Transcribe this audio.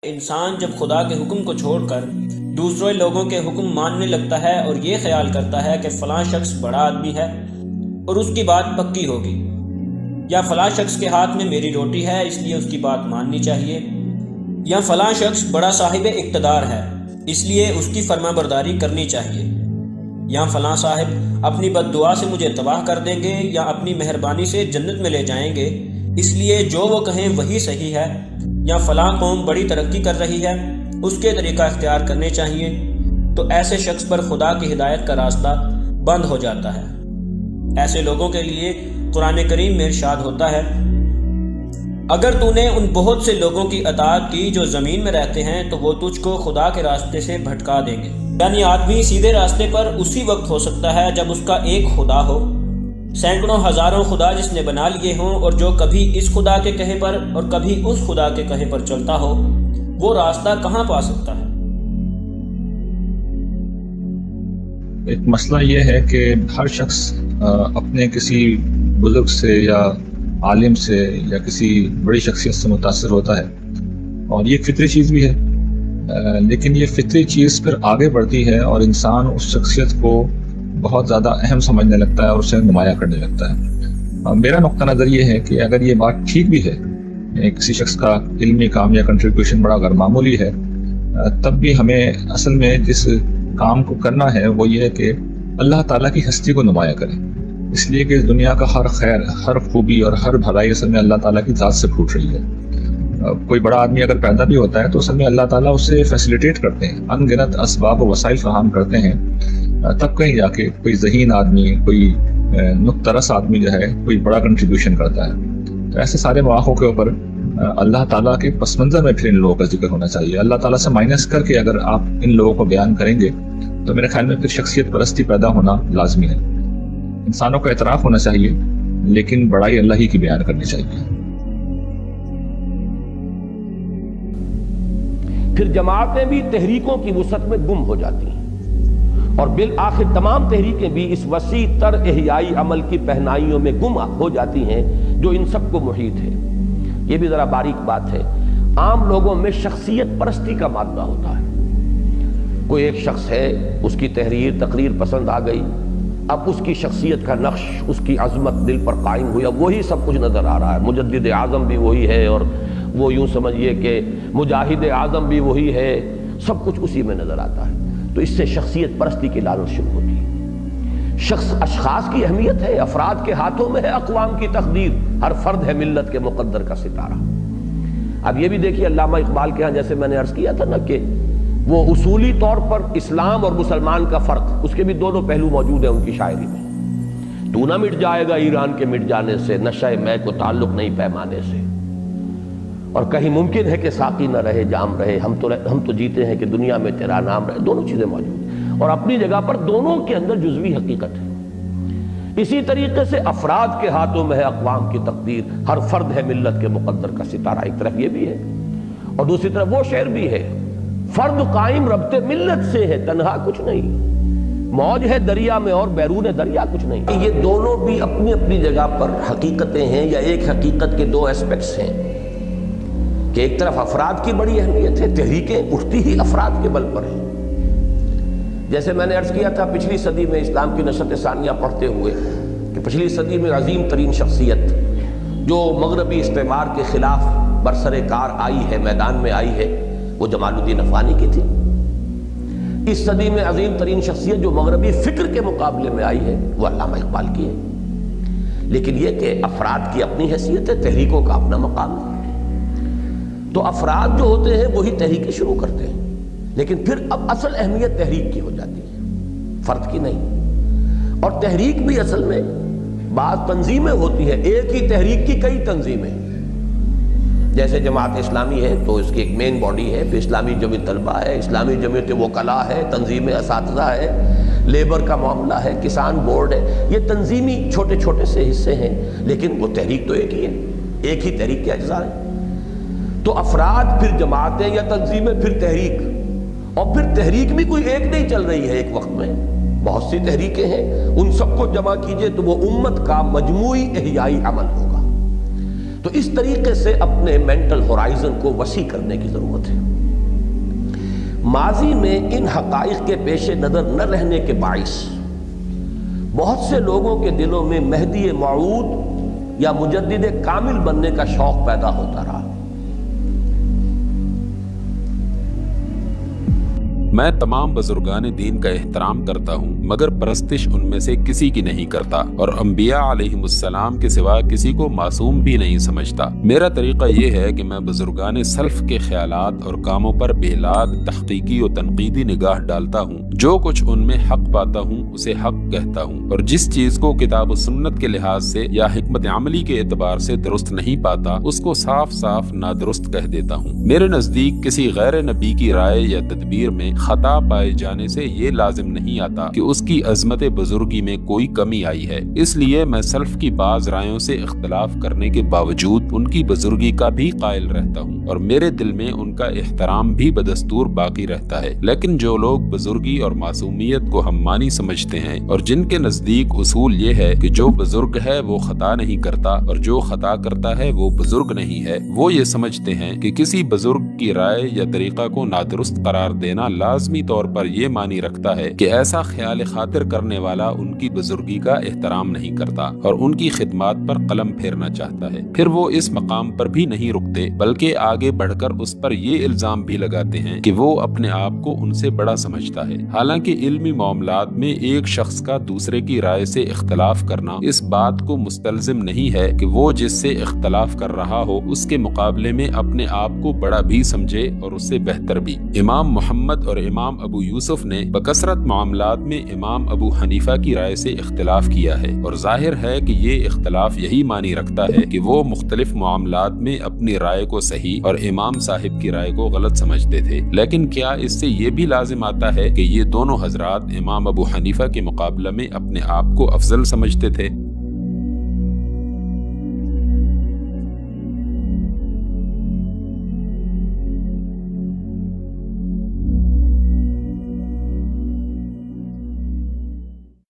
انسان جب خدا کے حکم کو چھوڑ کر دوسرے لوگوں کے حکم ماننے لگتا ہے اور یہ خیال کرتا ہے کہ فلاں شخص بڑا آدمی ہے اور اس کی بات پکی ہوگی، یا فلاں شخص کے ہاتھ میں میری روٹی ہے اس لیے اس کی بات ماننی چاہیے، یا فلاں شخص بڑا صاحب اقتدار ہے اس لیے اس کی فرما برداری کرنی چاہیے، یا فلاں صاحب اپنی بد دعا سے مجھے تباہ کر دیں گے یا اپنی مہربانی سے جنت میں لے جائیں گے، اس لیے جو وہ کہیں وہی صحیح ہے، یا فلاں قوم بڑی ترقی کر رہی ہے اس کے طریقہ اختیار کرنے چاہیے، تو ایسے شخص پر خدا کی ہدایت کا راستہ بند ہو جاتا ہے۔ ایسے لوگوں کے لیے قرآن کریم میں ارشاد ہوتا ہے، اگر تو نے ان بہت سے لوگوں کی اطاعت کی جو زمین میں رہتے ہیں تو وہ تجھ کو خدا کے راستے سے بھٹکا دیں گے۔ یعنی آدمی سیدھے راستے پر اسی وقت ہو سکتا ہے جب اس کا ایک خدا ہو، سینکڑوں ہزاروں خدا جس نے بنا لیے ہوں، اور جو کبھی اس خدا کے کہے پر اور کبھی اس خدا کے کہے پر چلتا ہو، وہ راستہ کہاں پا سکتا ہے؟ ایک مسئلہ یہ ہے کہ ہر شخص اپنے کسی بزرگ سے یا عالم سے یا کسی بڑی شخصیت سے متاثر ہوتا ہے، اور یہ فطری چیز بھی ہے، لیکن یہ فطری چیز پھر آگے بڑھتی ہے اور انسان اس شخصیت کو بہت زیادہ اہم سمجھنے لگتا ہے اور اسے نمایاں کرنے لگتا ہے۔ میرا نقطہ نظر یہ ہے کہ اگر یہ بات ٹھیک بھی ہے، کسی شخص کا علمی کام یا کنٹریبیوشن بڑا غیر معمولی ہے، تب بھی ہمیں اصل میں جس کام کو کرنا ہے وہ یہ ہے کہ اللہ تعالیٰ کی ہستی کو نمایاں کریں، اس لیے کہ اس دنیا کا ہر خیر، ہر خوبی اور ہر بھلائی اصل میں اللہ تعالیٰ کی ذات سے پھوٹ رہی ہے۔ کوئی بڑا آدمی اگر پیدا بھی ہوتا ہے تو اصل میں اللہ تعالیٰ اسے فیسیلیٹیٹ کرتے ہیں، ان گنت اسباب و وسائل فراہم کرتے ہیں، تب کہیں جا کے کوئی ذہین آدمی، کوئی نکترس آدمی جو ہے کوئی بڑا کنٹریبیوشن کرتا ہے۔ تو ایسے سارے مواقع کے اوپر اللہ تعالیٰ کے پس منظر میں پھر ان لوگوں کا ذکر ہونا چاہیے۔ اللہ تعالیٰ سے مائنس کر کے اگر آپ ان لوگوں کو بیان کریں گے تو میرے خیال میں پھر شخصیت پرستی پیدا ہونا لازمی ہے۔ انسانوں کا اعتراف ہونا چاہیے لیکن بڑائی اللہ ہی کی بیان کرنی چاہیے۔ پھر جماعتیں بھی تحریکوں کی وسعت میں گم ہو جاتی ہیں، اور بالآخر تمام تحریکیں بھی اس وسیع تر احیائی عمل کی پہنائیوں میں گم ہو جاتی ہیں جو ان سب کو محیط ہے۔ یہ بھی ذرا باریک بات ہے، عام لوگوں میں شخصیت پرستی کا مادہ ہوتا ہے۔ کوئی ایک شخص ہے، اس کی تحریر تقریر پسند آ گئی، اب اس کی شخصیت کا نقش، اس کی عظمت دل پر قائم ہوئی، اب وہی سب کچھ نظر آ رہا ہے، مجدد اعظم بھی وہی ہے، اور وہ یوں سمجھیے کہ مجاہد اعظم بھی وہی ہے، سب کچھ اسی میں نظر آتا ہے۔ تو اس سے شخصیت پرستی کی لالچ شروع ہوتی ہے۔ اشخاص کی اہمیت ہے، افراد کے ہاتھوں میں ہے اقوام کی تقدیر، ہر فرد ہے ملت کے مقدر کا ستارہ۔ اب یہ بھی دیکھیے علامہ اقبال کے ہاں جیسے میں نے عرض کیا تھا نا کہ وہ اصولی طور پر اسلام اور مسلمان کا فرق، اس کے بھی دونوں پہلو موجود ہیں ان کی شاعری میں۔ تو نہ مٹ جائے گا ایران کے مٹ جانے سے، نشہ میں کو تعلق نہیں پیمانے سے، اور کہیں ممکن ہے کہ ساقی نہ رہے جام رہے، ہم تو جیتے ہیں کہ دنیا میں تیرا نام رہے۔ دونوں چیزیں موجود ہیں اور اپنی جگہ پر دونوں کے اندر جزوی حقیقت ہے۔ اسی طریقے سے افراد کے ہاتھوں میں ہے اقوام کی تقدیر، ہر فرد ہے ملت کے مقدر کا ستارہ، ایک طرف یہ بھی ہے، اور دوسری طرف وہ شعر بھی ہے، فرد قائم ربط ملت سے ہے تنہا کچھ نہیں، موج ہے دریا میں اور بیرون دریا کچھ نہیں۔ یہ دونوں بھی اپنی اپنی جگہ پر حقیقتیں ہیں، یا ایک حقیقت کے دو اسپیکٹس ہیں، کہ ایک طرف افراد کی بڑی اہمیت ہے، تحریکیں اٹھتی ہی افراد کے بل پر ہیں۔ جیسے میں نے عرض کیا تھا پچھلی صدی میں اسلام کی نشأت ثانیہ پڑھتے ہوئے کہ پچھلی صدی میں عظیم ترین شخصیت جو مغربی استعمار کے خلاف برسر کار آئی ہے، میدان میں آئی ہے، وہ جمال الدین افغانی کی تھی۔ اس صدی میں عظیم ترین شخصیت جو مغربی فکر کے مقابلے میں آئی ہے وہ علامہ اقبال کی ہے۔ لیکن یہ کہ افراد کی اپنی حیثیت ہے، تحریکوں کا اپنا مقام ہے۔ تو افراد جو ہوتے ہیں وہی تحریکیں شروع کرتے ہیں، لیکن پھر اب اصل اہمیت تحریک کی ہو جاتی ہے، فرد کی نہیں۔ اور تحریک بھی اصل میں بعض تنظیمیں ہوتی ہیں، ایک ہی تحریک کی کئی تنظیمیں، جیسے جماعت اسلامی ہے تو اس کی ایک مین باڈی ہے، پھر اسلامی جمعیت طلبہ ہے، اسلامی جمعیت وکلاء ہے، تنظیم اساتذہ ہے، لیبر کا معاملہ ہے، کسان بورڈ ہے، یہ تنظیمی چھوٹے چھوٹے سے حصے ہیں، لیکن وہ تحریک تو ایک ہی ہے، ایک ہی تحریک کے اجزاء ہیں۔ تو افراد، پھر جماعتیں یا تنظیمیں، پھر تحریک، اور پھر تحریک بھی کوئی ایک نہیں چل رہی ہے ایک وقت میں، بہت سی تحریکیں ہیں، ان سب کو جمع کیجئے تو وہ امت کا مجموعی احیائی عمل ہوگا۔ تو اس طریقے سے اپنے مینٹل ہورائزن کو وسیع کرنے کی ضرورت ہے۔ ماضی میں ان حقائق کے پیش نظر نہ رہنے کے باعث بہت سے لوگوں کے دلوں میں مہدی موعود یا مجدد کامل بننے کا شوق پیدا ہوتا رہا۔ میں تمام بزرگان دین کا احترام کرتا ہوں، مگر پرستش ان میں سے کسی کی نہیں کرتا، اور انبیاء علیہم السلام کے سوا کسی کو معصوم بھی نہیں سمجھتا۔ میرا طریقہ یہ ہے کہ میں بزرگان سلف کے خیالات اور کاموں پر بےلاد تحقیقی و تنقیدی نگاہ ڈالتا ہوں۔ جو کچھ ان میں حق پاتا ہوں اسے حق کہتا ہوں، اور جس چیز کو کتاب و سنت کے لحاظ سے یا حکمت عملی کے اعتبار سے درست نہیں پاتا اس کو صاف صاف نادرست کہہ دیتا ہوں۔ میرے نزدیک کسی غیر نبی کی رائے یا تدبیر میں خطا پائے جانے سے یہ لازم نہیں آتا کہ اس کی عظمت بزرگی میں کوئی کمی آئی ہے۔ اس لیے میں سلف کی بعض رائیوں سے اختلاف کرنے کے باوجود ان کی بزرگی کا بھی قائل رہتا ہوں، اور میرے دل میں ان کا احترام بھی بدستور باقی رہتا ہے۔ لیکن جو لوگ بزرگی اور معصومیت کو ہم مانی سمجھتے ہیں، اور جن کے نزدیک اصول یہ ہے کہ جو بزرگ ہے وہ خطا نہیں کرتا اور جو خطا کرتا ہے وہ بزرگ نہیں ہے، وہ یہ سمجھتے ہیں کہ کسی بزرگ کی رائے یا طریقہ کو نادرست قرار دینا لازمی طور پر یہ معنی رکھتا ہے کہ ایسا خیال خاطر کرنے والا ان کی بزرگی کا احترام نہیں کرتا اور ان کی خدمات پر قلم پھیرنا چاہتا ہے۔ پھر وہ اس مقام پر بھی نہیں رکتے بلکہ آگے بڑھ کر اس پر یہ الزام بھی لگاتے ہیں کہ وہ اپنے آپ کو ان سے بڑا سمجھتا ہے۔ حالانکہ علمی معاملات میں ایک شخص کا دوسرے کی رائے سے اختلاف کرنا اس بات کو مستلزم نہیں ہے کہ وہ جس سے اختلاف کر رہا ہو اس کے مقابلے میں اپنے آپ کو بڑا بھی سمجھے اور اس سے بہتر بھی۔ امام محمد اور امام ابو یوسف نے بکثرت معاملات میں امام ابو حنیفہ کی رائے سے اختلاف کیا ہے، اور ظاہر ہے کہ یہ اختلاف یہی معنی رکھتا ہے کہ وہ مختلف معاملات میں اپنی رائے کو صحیح اور امام صاحب کی رائے کو غلط سمجھتے تھے۔ لیکن کیا اس سے یہ بھی لازم آتا ہے کہ یہ دونوں حضرات امام ابو حنیفہ کے مقابلہ میں اپنے آپ کو افضل سمجھتے تھے؟